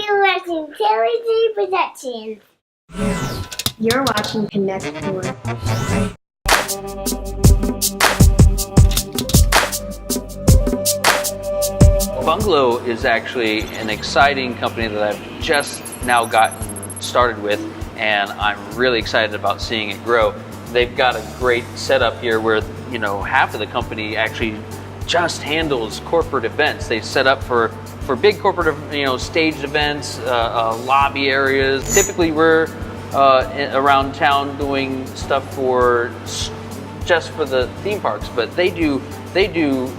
You're watching Talonted Productions. You're watching Connect Tour. Bungalow is actually an exciting company that I've just now gotten started with, and I'm really excited about seeing it grow. They've got a great setup here where, you know, half of the company actually just handles corporate events. They set up for big corporate, you know, staged events, lobby areas. Typically we're around town doing stuff just for the theme parks, but they do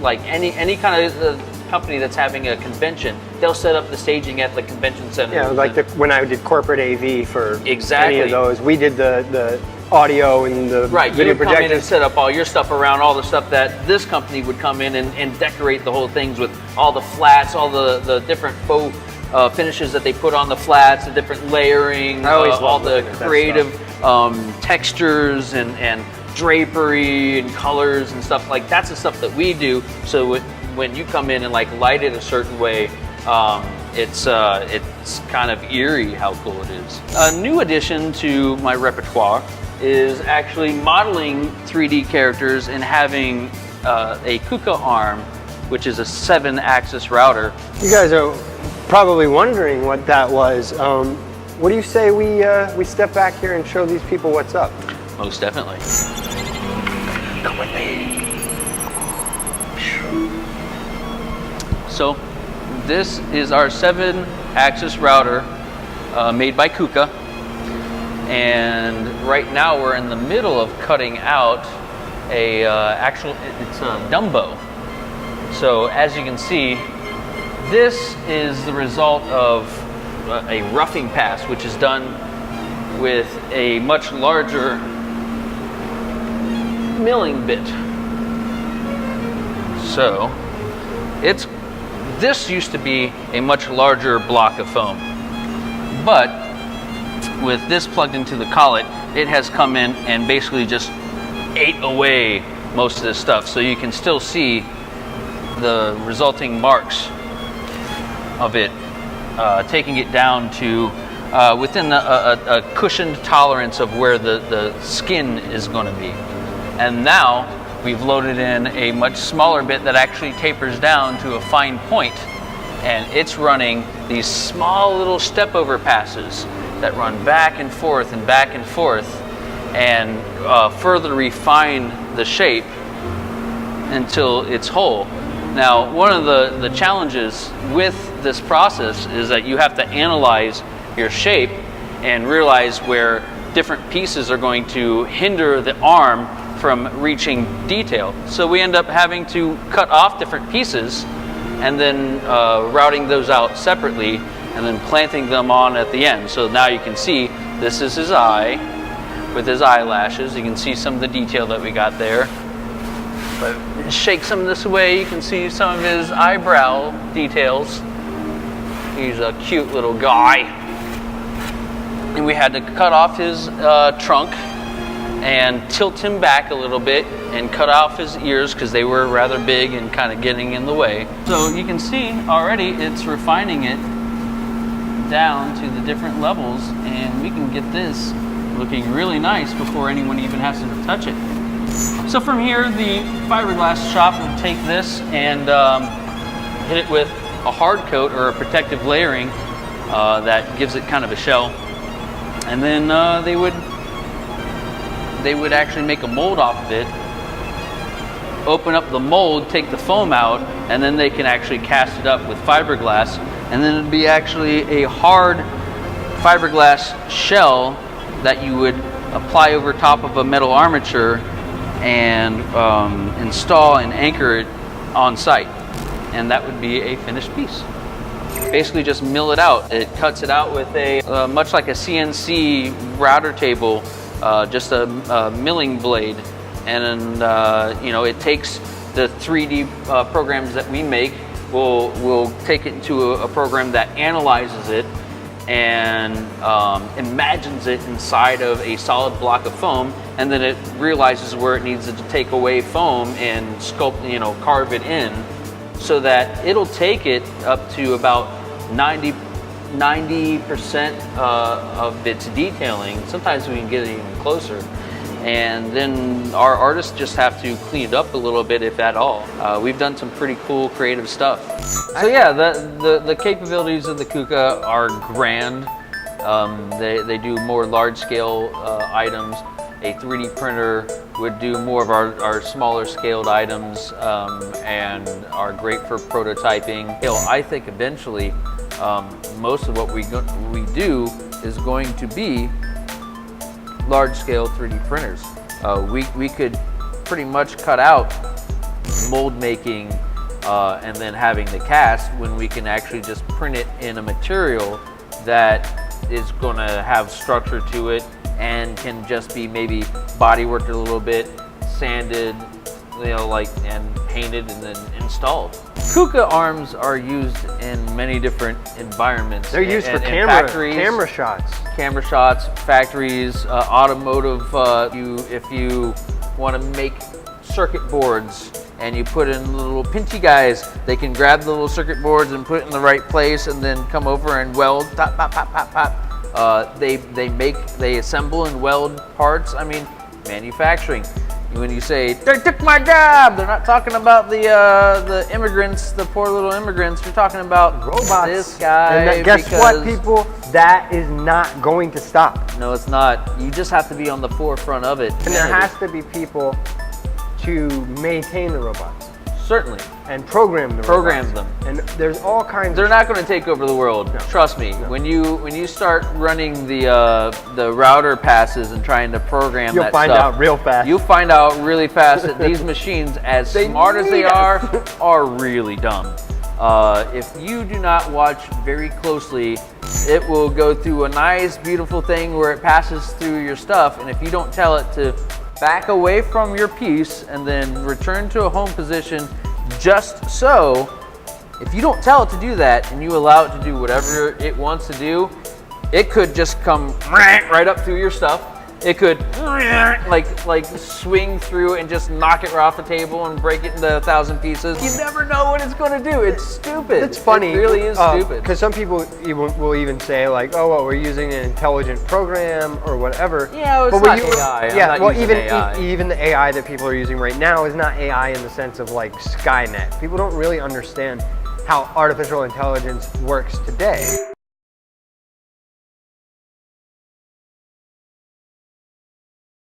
like any kind of company that's having a convention. They'll set up the staging at the convention center. Yeah, like when I did corporate AV for exactly any of those, we did the audio and the video projectors. Come in and set up all your stuff around all the stuff that this company would come in and decorate the whole things with all the flats, all the different faux finishes that they put on the flats, the different layering, all the creative textures and drapery and colors and stuff. Like, that's the stuff that we do. So when you come in and like light it a certain way, it's kind of eerie how cool it is. A new addition to my repertoire is actually modeling 3D characters and having a KUKA arm, which is a 7-axis router. You guys are probably wondering what that was. What do you say we step back here and show these people what's up? Most definitely. Come with me. So this is our 7-axis router made by KUKA, and right now we're in the middle of cutting out it's a Dumbo. So as you can see, this is the result of a roughing pass, which is done with a much larger milling bit. So this used to be a much larger block of foam, but with this plugged into the collet, it has come in and basically just ate away most of this stuff. So you can still see the resulting marks of it, taking it down to within a cushioned tolerance of where the skin is going to be. And now we've loaded in a much smaller bit that actually tapers down to a fine point, and it's running these small little step over passes that run back and forth and further refine the shape until it's whole. Now, one of the challenges with this process is that you have to analyze your shape and realize where different pieces are going to hinder the arm from reaching detail. So we end up having to cut off different pieces and then routing those out separately and then planting them on at the end. So now you can see this is his eye with his eyelashes. You can see some of the detail that we got there. But shake some of this away, you can see some of his eyebrow details. He's a cute little guy. And we had to cut off his trunk and tilt him back a little bit and cut off his ears because they were rather big and kind of getting in the way. So you can see already it's refining it down to the different levels, and we can get this looking really nice before anyone even has to touch it. So from here, the fiberglass shop would take this and hit it with a hard coat or a protective layering that gives it kind of a shell, and then they would actually make a mold off of it, open up the mold, take the foam out, and then they can actually cast it up with fiberglass, and then it'd be actually a hard fiberglass shell that you would apply over top of a metal armature and install and anchor it on site, and that would be a finished piece. Basically just mill it out. It cuts it out with a much like a CNC router table, just a milling blade, and then you know, it takes the 3D programs that we make. We'll take it into a program that analyzes it and imagines it inside of a solid block of foam, and then it realizes where it needs to take away foam and sculpt, you know, carve it in, so that it'll take it up to about 90 90% of its detailing. Sometimes we can get it even closer. And then our artists just have to clean it up a little bit, if at all. We've done some pretty cool creative stuff. So yeah, the capabilities of the Kuka are grand. They do more large-scale items. A 3D printer would do more of our smaller scaled items and are great for prototyping. I think eventually most of what we do is going to be large-scale 3D printers. We could pretty much cut out mold making and then having the cast when we can actually just print it in a material that is going to have structure to it and can just be maybe body worked a little bit, sanded, and painted and then installed. Kuka arms are used in many different environments. They're used for camera shots, factories, automotive. If you want to make circuit boards and you put in little pinchy guys, they can grab the little circuit boards and put it in the right place and then come over and weld, pop, pop, pop, pop, pop. They assemble and weld parts. I mean, manufacturing. When you say, they took my job, they're not talking about the immigrants, the poor little immigrants. You're talking about robots. This guy. And guess what, people? That is not going to stop. No, it's not. You just have to be on the forefront of it. And there has to be people to maintain the robots. Certainly. And program the robots. Them. And there's all kinds. They're not going to take over the world. No. Trust me. No. When you start running the router passes and trying to program You'll find out real fast. You'll find out really fast that these machines, as smart as they are really dumb. If you do not watch very closely, it will go through a nice, beautiful thing where it passes through your stuff, and if you don't tell it to back away from your piece and then return to a home position just so, if you don't tell it to do that and you allow it to do whatever it wants to do, it could just come right up through your stuff. It could like swing through and just knock it right off the table and break it into 1,000 pieces. You never know what it's going to do. It's stupid. It's funny. It really is stupid. Because some people will even say like, oh, well, we're using an intelligent program or whatever. Yeah, it's not AI. Yeah, well, even the AI that people are using right now is not AI in the sense of like Skynet. People don't really understand how artificial intelligence works today.